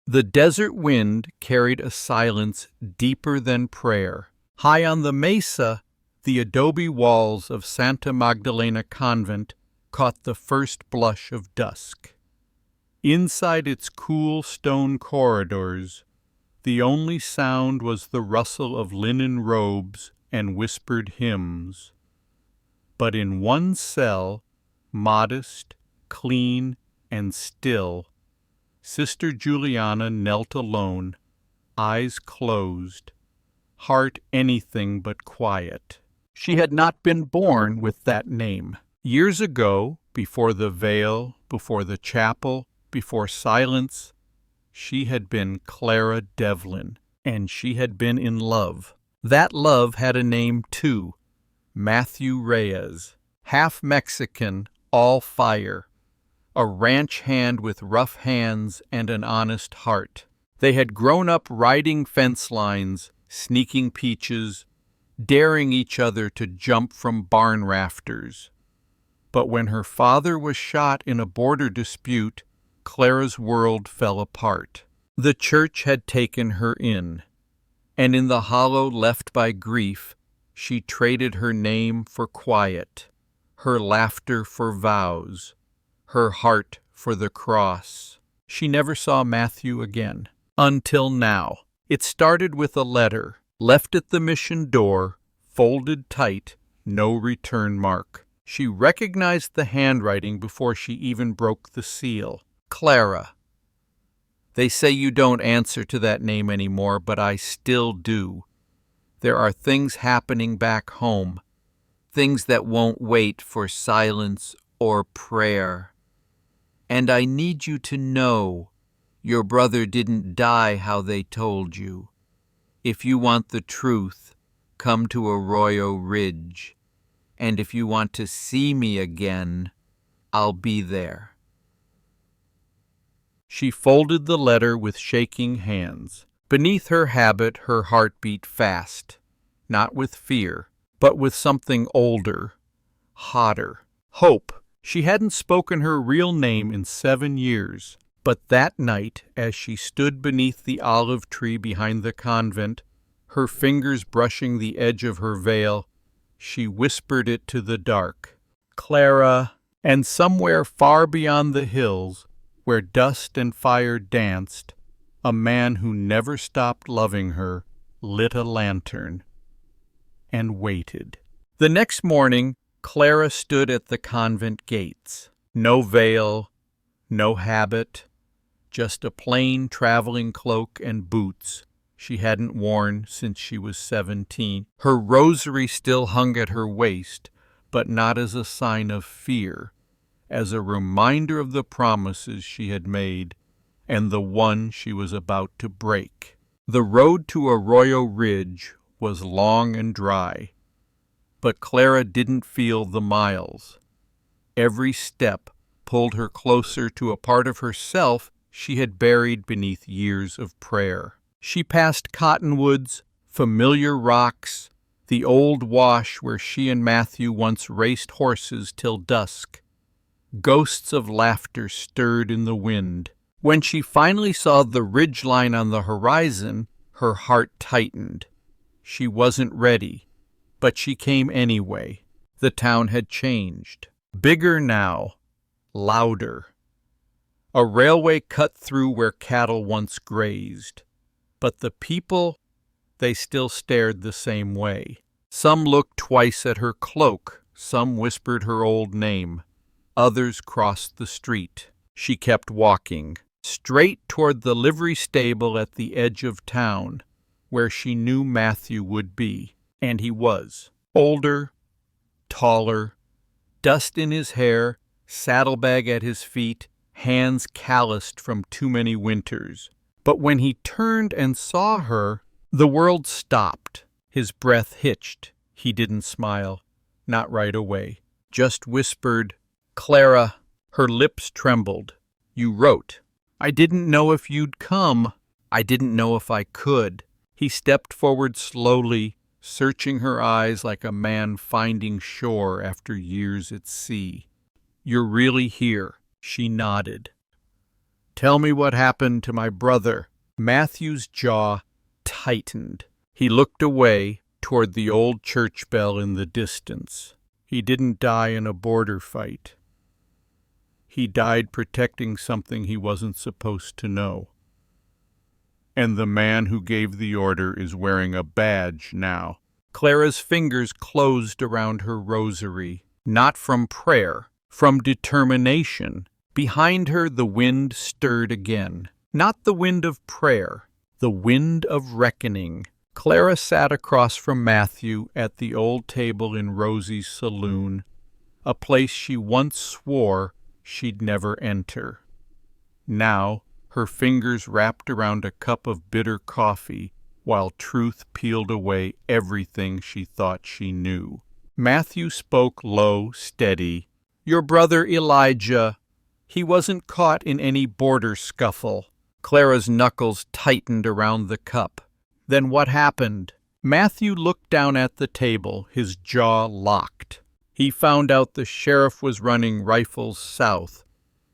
The desert wind carried a silence deeper than prayer. High on the mesa, the adobe walls of Santa Magdalena Convent caught the first blush of dusk. Inside its cool stone corridors, the only sound was the rustle of linen robes and whispered hymns. But in one cell, modest, clean, and still, Sister Juliana knelt alone, eyes closed, heart anything but quiet. She had not been born with that name. Years ago, before the veil, before the chapel, before silence, she had been Clara Devlin, and she had been in love. That love had a name too, Matthew Reyes, half Mexican, all fire, a ranch hand with rough hands and an honest heart. They had grown up riding fence lines, sneaking peaches, daring each other to jump from barn rafters. But when her father was shot in a border dispute, Clara's world fell apart. The church had taken her in, and in the hollow left by grief, she traded her name for quiet, her laughter for vows, her heart for the cross. She never saw Matthew again. Until now. It started with a letter, left at the mission door, folded tight, no return mark. She recognized the handwriting before she even broke the seal. Clara. They say you don't answer to that name anymore, but I still do. There are things happening back home, things that won't wait for silence or prayer. And I need you to know your brother didn't die how they told you. If you want the truth, come to Arroyo Ridge. And if you want to see me again, I'll be there. She folded the letter with shaking hands. Beneath her habit, her heart beat fast, not with fear, but with something older, hotter. Hope. She hadn't spoken her real name in 7 years, but that night, as she stood beneath the olive tree behind the convent, her fingers brushing the edge of her veil, she whispered it to the dark. Clara. And somewhere far beyond the hills, where dust and fire danced, a man who never stopped loving her lit a lantern and waited. The next morning, Clara stood at the convent gates. No veil, no habit, just a plain traveling cloak and boots she hadn't worn since she was 17. Her rosary still hung at her waist, but not as a sign of fear, as a reminder of the promises she had made and the one she was about to break. The road to Arroyo Ridge was long and dry, but Clara didn't feel the miles. Every step pulled her closer to a part of herself she had buried beneath years of prayer. She passed cottonwoods, familiar rocks, the old wash where she and Matthew once raced horses till dusk. Ghosts of laughter stirred in the wind. When she finally saw the ridgeline on the horizon, her heart tightened. She wasn't ready, but she came anyway. The town had changed. Bigger now, louder. A railway cut through where cattle once grazed. But the people, they still stared the same way. Some looked twice at her cloak, some whispered her old name. Others crossed the street. She kept walking, straight toward the livery stable at the edge of town, where she knew Matthew would be. And he was. Older, taller, dust in his hair, saddlebag at his feet, hands calloused from too many winters. But when he turned and saw her, the world stopped. His breath hitched. He didn't smile, not right away. Just whispered, "Clara." Her lips trembled. "You wrote. I didn't know if you'd come. I didn't know if I could." He stepped forward slowly, searching her eyes like a man finding shore after years at sea. "You're really here." She nodded. Tell me what happened to my brother." Matthew's jaw tightened. He looked away toward the old church bell in the distance. He didn't die in a border fight. He died protecting something he wasn't supposed to know. And the man who gave the order is wearing a badge now. Clara's fingers closed around her rosary, not from prayer, from determination. Behind her the wind stirred again. Not the wind of prayer, the wind of reckoning. Clara sat across from Matthew at the old table in Rosie's saloon, a place she once swore she'd never enter. Now, her fingers wrapped around a cup of bitter coffee, while truth peeled away everything she thought she knew. Matthew spoke low, steady. "Your brother Elijah, he wasn't caught in any border scuffle." Clara's knuckles tightened around the cup. "Then what happened?" Matthew looked down at the table, his jaw locked. He found out the sheriff was running rifles south,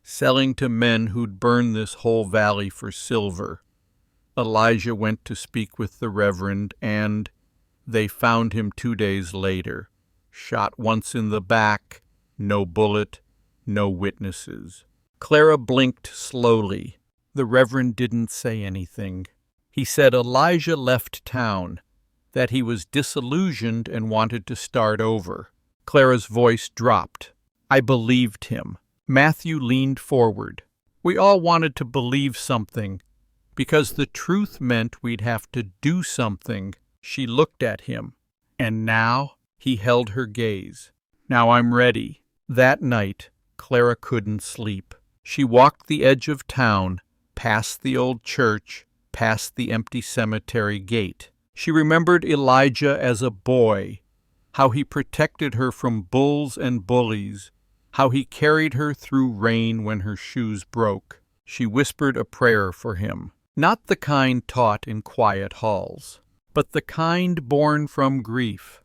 selling to men who'd burn this whole valley for silver. Elijah went to speak with the reverend, and they found him 2 days later. Shot once in the back, no bullet, no witnesses. Clara blinked slowly. The reverend didn't say anything. He said Elijah left town, that he was disillusioned and wanted to start over. Clara's voice dropped. I believed him. Matthew leaned forward. We all wanted to believe something, because the truth meant we'd have to do something. She looked at him. And now? He held her gaze. Now I'm ready. That night, Clara couldn't sleep. She walked the edge of town, past the old church, past the empty cemetery gate. She remembered Elijah as a boy, how he protected her from bulls and bullies, how he carried her through rain when her shoes broke. She whispered a prayer for him, not the kind taught in quiet halls, but the kind born from grief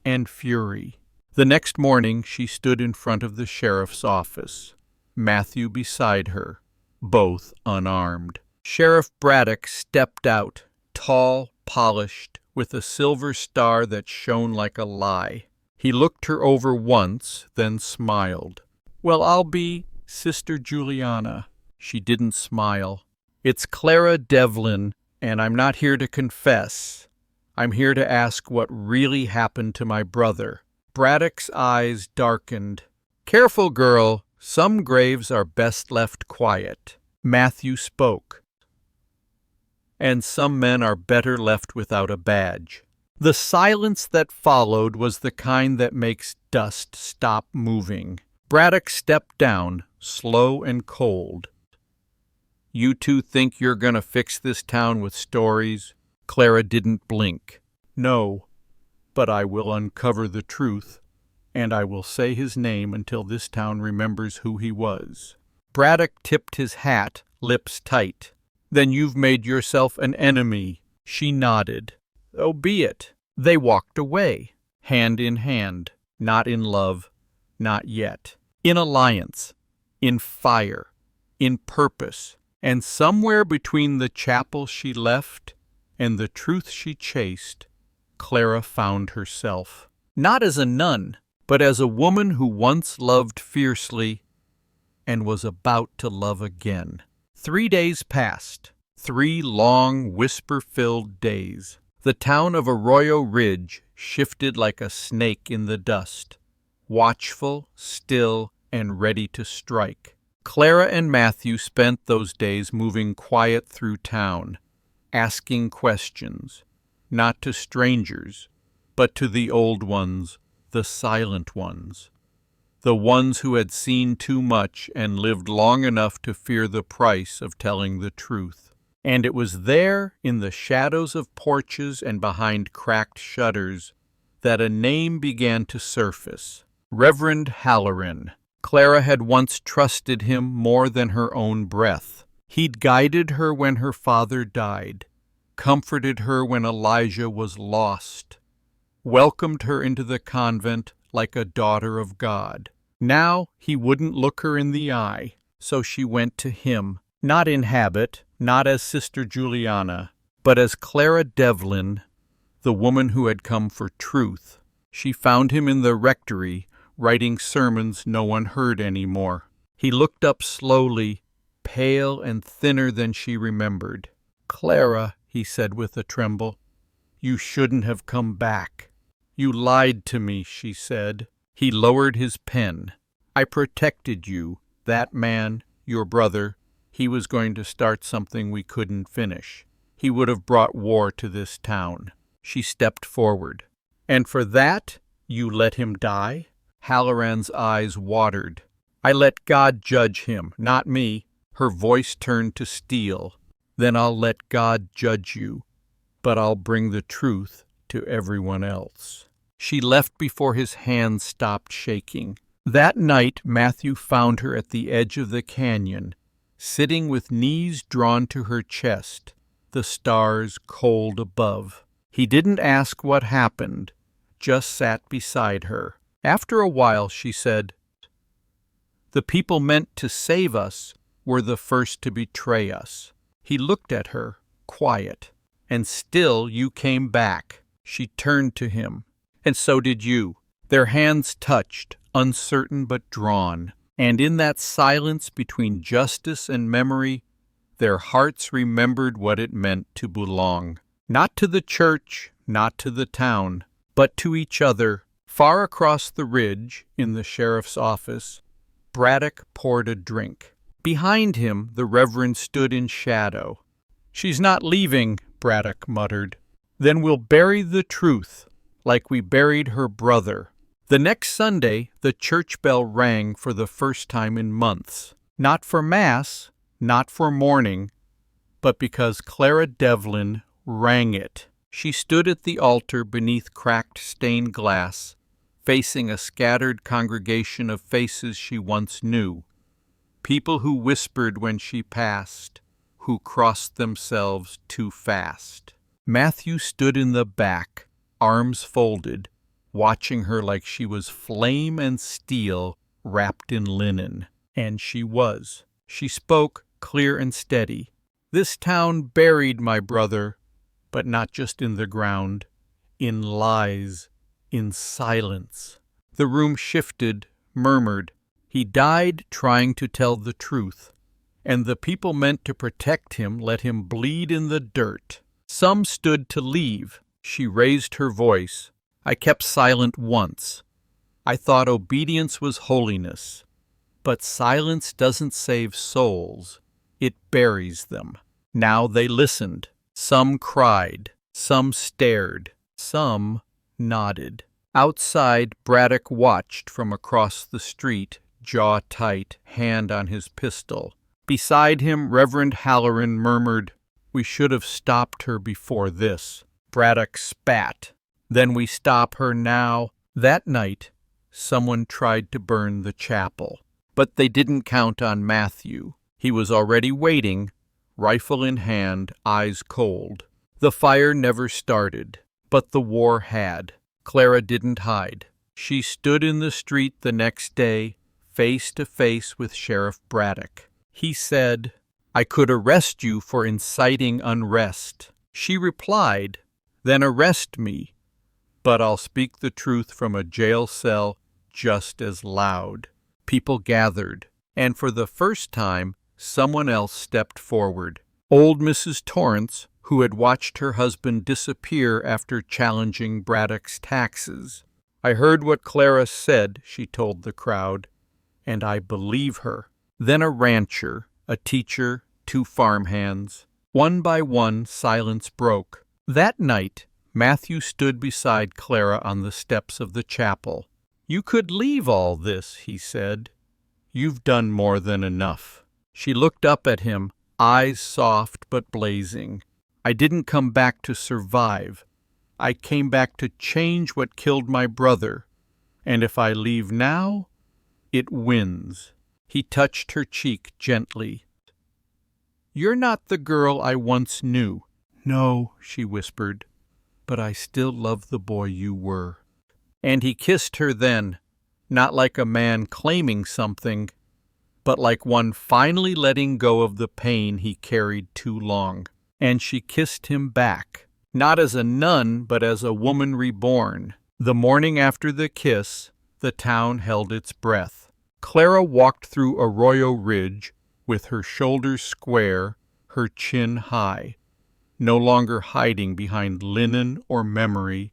and fury. The next morning she stood in front of the sheriff's office, Matthew beside her, both unarmed. Sheriff Braddock stepped out, tall, polished, with a silver star that shone like a lie. He looked her over once, then smiled. Well, I'll be Sister Juliana. She didn't smile. It's Clara Devlin, and I'm not here to confess. I'm here to ask what really happened to my brother. Braddock's eyes darkened. Careful, girl. Some graves are best left quiet. Matthew spoke. And some men are better left without a badge. The silence that followed was the kind that makes dust stop moving. Braddock stepped down, slow and cold. You two think you're gonna fix this town with stories? Clara didn't blink. No, but I will uncover the truth, and I will say his name until this town remembers who he was. Braddock tipped his hat, lips tight. Then you've made yourself an enemy. She nodded. Oh, be it. They walked away, hand in hand, not in love, not yet. In alliance, in fire, in purpose, and somewhere between the chapel she left and the truth she chased, Clara found herself. Not as a nun, but as a woman who once loved fiercely and was about to love again. 3 days passed, 3 long, whisper-filled days. The town of Arroyo Ridge shifted like a snake in the dust, watchful, still, and ready to strike. Clara and Matthew spent those days moving quiet through town, asking questions, not to strangers, but to the old ones, the silent ones, the ones who had seen too much and lived long enough to fear the price of telling the truth. And it was there, in the shadows of porches and behind cracked shutters, that a name began to surface. Reverend Halloran. Clara had once trusted him more than her own breath. He'd guided her when her father died, comforted her when Elijah was lost, welcomed her into the convent like a daughter of God. Now he wouldn't look her in the eye, so she went to him, not in habit, not as Sister Juliana, but as Clara Devlin, the woman who had come for truth. She found him in the rectory, writing sermons no one heard any more. He looked up slowly, pale and thinner than she remembered. "Clara," he said with a tremble, "you shouldn't have come back." "You lied to me," she said. He lowered his pen. "I protected you. That man, your brother, he was going to start something we couldn't finish. He would have brought war to this town." She stepped forward. "And for that, you let him die?" Halloran's eyes watered. "I let God judge him, not me." Her voice turned to steel. "Then I'll let God judge you, but I'll bring the truth to everyone else." She left before his hands stopped shaking. That night, Matthew found her at the edge of the canyon, sitting with knees drawn to her chest, the stars cold above. He didn't ask what happened, just sat beside her. After a while, she said, "The people meant to save us were the first to betray us." He looked at her, quiet. "And still you came back." She turned to him. "And so did you." Their hands touched, uncertain but drawn, and in that silence between justice and memory, their hearts remembered what it meant to belong. Not to the church, not to the town, but to each other. Far across the ridge, in the sheriff's office, Braddock poured a drink. Behind him, the Reverend stood in shadow. "She's not leaving," Braddock muttered. "Then we'll bury the truth, like we buried her brother." The next Sunday, the church bell rang for the first time in months. Not for Mass, not for mourning, but because Clara Devlin rang it. She stood at the altar beneath cracked stained glass, facing a scattered congregation of faces she once knew. People who whispered when she passed, who crossed themselves too fast. Matthew stood in the back, arms folded, watching her like she was flame and steel wrapped in linen. And she was. She spoke, clear and steady. "This town buried my brother, but not just in the ground, in lies, in silence." The room shifted, murmured. He died trying to tell the truth, and the people meant to protect him let him bleed in the dirt. Some stood to leave. She raised her voice. "I kept silent once. I thought obedience was holiness. But silence doesn't save souls. It buries them." Now they listened. Some cried. Some stared. Some nodded. Outside, Braddock watched from across the street, jaw tight, hand on his pistol. Beside him, Reverend Halloran murmured, "We should have stopped her before this." Braddock spat. "Then we stop her now." That night, someone tried to burn the chapel. But they didn't count on Matthew. He was already waiting, rifle in hand, eyes cold. The fire never started, but the war had. Clara didn't hide. She stood in the street the next day, face to face with Sheriff Braddock. He said, "I could arrest you for inciting unrest." She replied, "Then arrest me, but I'll speak the truth from a jail cell just as loud." People gathered, and for the first time, someone else stepped forward. Old Mrs. Torrance, who had watched her husband disappear after challenging Braddock's taxes. "I heard what Clara said," she told the crowd, "and I believe her." Then a rancher, a teacher, 2 farmhands. One by one, silence broke. That night, Matthew stood beside Clara on the steps of the chapel. "You could leave all this," he said. "You've done more than enough." She looked up at him, eyes soft but blazing. "I didn't come back to survive. I came back to change what killed my brother. And if I leave now, it wins." He touched her cheek gently. "You're not the girl I once knew." "No," she whispered, "but I still love the boy you were." And he kissed her then, not like a man claiming something, but like one finally letting go of the pain he carried too long. And she kissed him back, not as a nun, but as a woman reborn. The morning after the kiss, the town held its breath. Clara walked through Arroyo Ridge with her shoulders square, her chin high, no longer hiding behind linen or memory,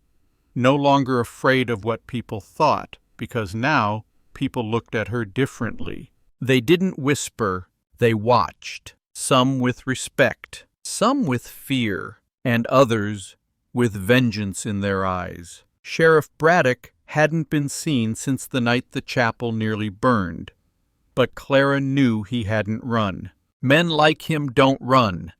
no longer afraid of what people thought, because now people looked at her differently. They didn't whisper, they watched, some with respect, some with fear, and others with vengeance in their eyes. Sheriff Braddock hadn't been seen since the night the chapel nearly burned, but Clara knew he hadn't run. Men like him don't run.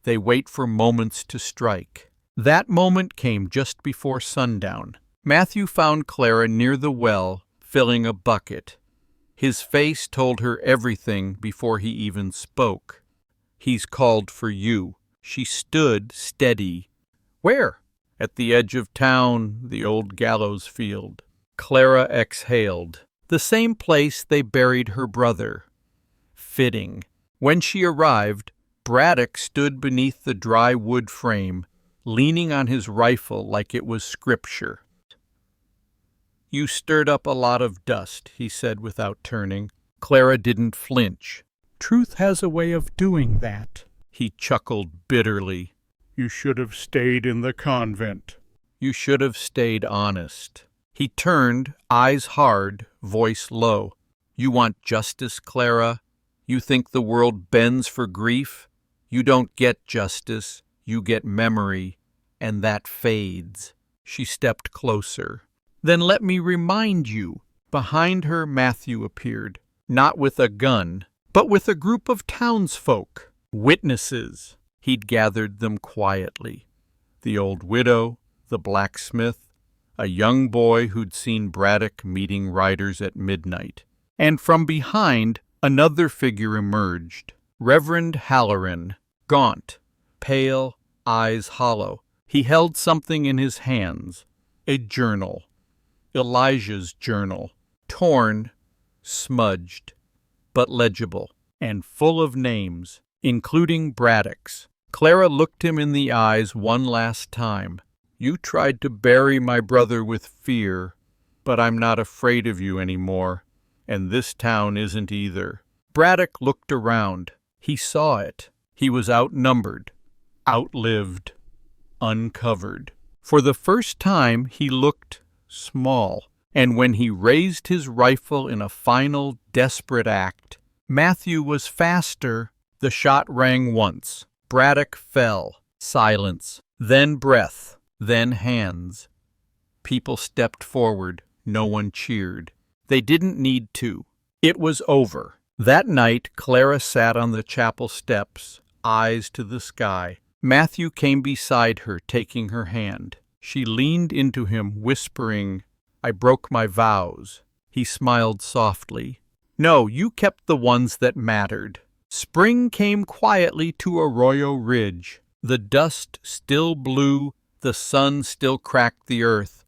They wait for moments to strike. That moment came just before sundown. Matthew found Clara near the well, filling a bucket. His face told her everything before he even spoke. "He's called for you." She stood steady. "Where?" "At the edge of town, the old gallows field." Clara exhaled. The same place they buried her brother. Fitting. When she arrived, Braddock stood beneath the dry wood frame, leaning on his rifle like it was scripture. "You stirred up a lot of dust," he said without turning. Clara didn't flinch. "Truth has a way of doing that." He chuckled bitterly. "You should have stayed in the convent. You should have stayed honest." He turned, eyes hard, voice low. "You want justice, Clara? You think the world bends for grief? You don't get justice, you get memory, and that fades." She stepped closer. "Then let me remind you." Behind her, Matthew appeared, not with a gun, but with a group of townsfolk, witnesses. He'd gathered them quietly. The old widow, the blacksmith, a young boy who'd seen Braddock meeting riders at midnight. And from behind, another figure emerged, Reverend Halloran, gaunt, pale, eyes hollow. He held something in his hands, a journal. Elijah's journal, torn, smudged, but legible, and full of names, including Braddock's. Clara looked him in the eyes one last time. "You tried to bury my brother with fear, but I'm not afraid of you anymore, and this town isn't either." Braddock looked around. He saw it. He was outnumbered, outlived, uncovered. For the first time, he looked small, and when he raised his rifle in a final, desperate act, Matthew was faster. The shot rang once. Braddock fell. Silence. Then breath. Then hands. People stepped forward. No one cheered. They didn't need to. It was over. That night, Clara sat on the chapel steps, eyes to the sky. Matthew came beside her, taking her hand. She leaned into him, whispering, "I broke my vows." He smiled softly. "No, you kept the ones that mattered." Spring came quietly to Arroyo Ridge. The dust still blew, the sun still cracked the earth,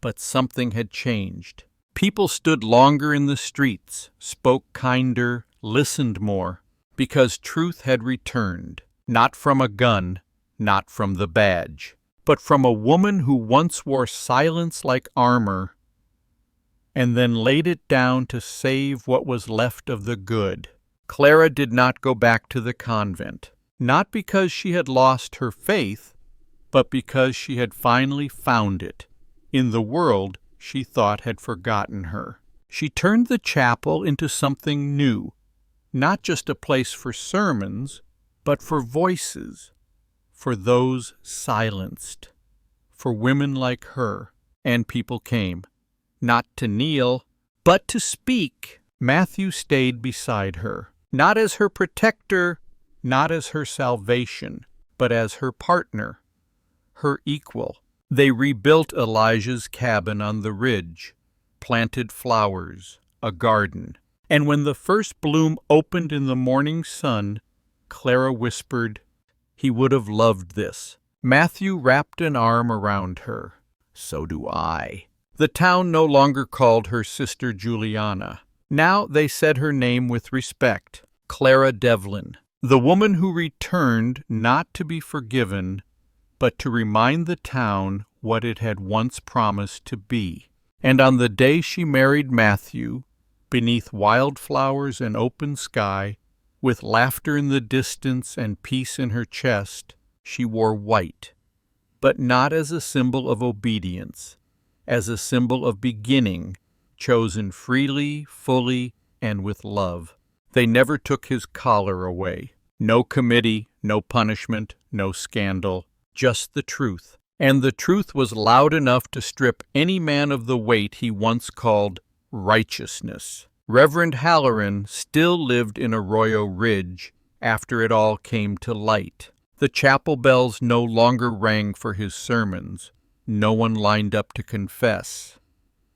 but something had changed. People stood longer in the streets, spoke kinder, listened more, because truth had returned, not from a gun, not from the badge, but from a woman who once wore silence like armor, and then laid it down to save what was left of the good. Clara did not go back to the convent, not because she had lost her faith, but because she had finally found it in the world she thought had forgotten her. She turned the chapel into something new, not just a place for sermons, but for voices, for those silenced, for women like her. And people came, not to kneel, but to speak. Matthew stayed beside her, not as her protector, not as her salvation, but as her partner, her equal. They rebuilt Elijah's cabin on the ridge, planted flowers, a garden. And when the first bloom opened in the morning sun, Clara whispered, "He would have loved this." Matthew wrapped an arm around her. "So do I." The town no longer called her Sister Juliana. Now they said her name with respect, Clara Devlin, the woman who returned not to be forgiven, but to remind the town what it had once promised to be. And on the day she married Matthew, beneath wildflowers and open sky, with laughter in the distance and peace in her chest, she wore white, but not as a symbol of obedience, as a symbol of beginning, chosen freely, fully, and with love. They never took his collar away. No committee, no punishment, no scandal, just the truth. And the truth was loud enough to strip any man of the weight he once called righteousness. Reverend Halloran still lived in Arroyo Ridge after it all came to light. The chapel bells no longer rang for his sermons. No one lined up to confess.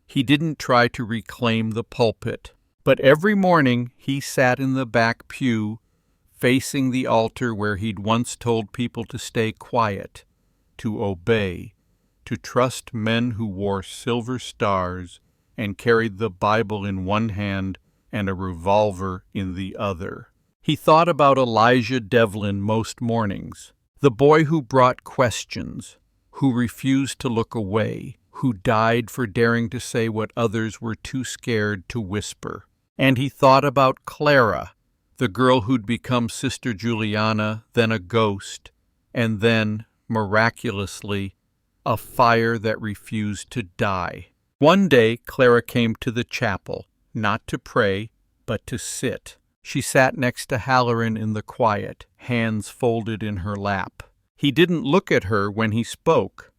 He didn't try to reclaim the pulpit, but every morning he sat in the back pew, facing the altar where he'd once told people to stay quiet, to obey, to trust men who wore silver stars and carried the Bible in one hand and a revolver in the other. He thought about Elijah Devlin most mornings, the boy who brought questions, who refused to look away, who died for daring to say what others were too scared to whisper. And he thought about Clara, the girl who'd become Sister Juliana, then a ghost, and then, miraculously, a fire that refused to die. One day, Clara came to the chapel, not to pray, but to sit. She sat next to Halloran in the quiet, hands folded in her lap. He didn't look at her when he spoke.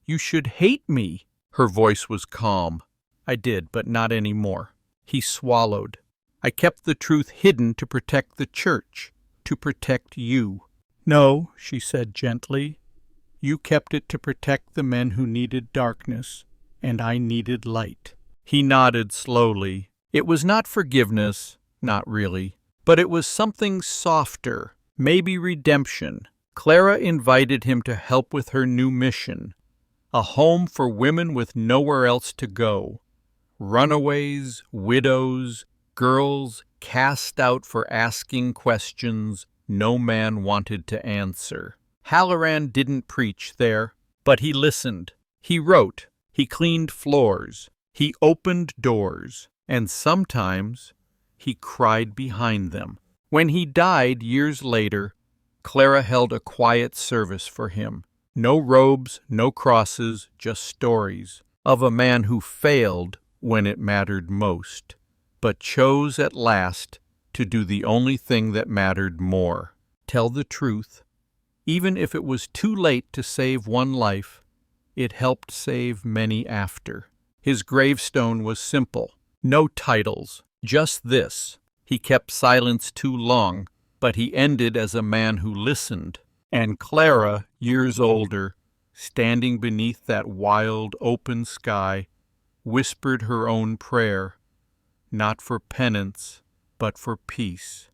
"You should hate me." Her voice was calm. "I did, but not anymore." He swallowed. "I kept the truth hidden to protect the church, to protect you." "No," she said gently. "You kept it to protect the men who needed darkness, and I needed light." He nodded slowly. It was not forgiveness, not really, but it was something softer, maybe redemption. Clara invited him to help with her new mission, a home for women with nowhere else to go. Runaways, widows, girls cast out for asking questions no man wanted to answer. Halloran didn't preach there, but he listened. He wrote. He cleaned floors. He opened doors. And sometimes he cried behind them. When he died years later, Clara held a quiet service for him. No robes, no crosses, just stories of a man who failed when it mattered most, but chose at last to do the only thing that mattered more: tell the truth. Even if it was too late to save one life, it helped save many after. His gravestone was simple. No titles, just this: he kept silence too long, but he ended as a man who listened. And Clara, years older, standing beneath that wild, open sky, whispered her own prayer, not for penance, but for peace.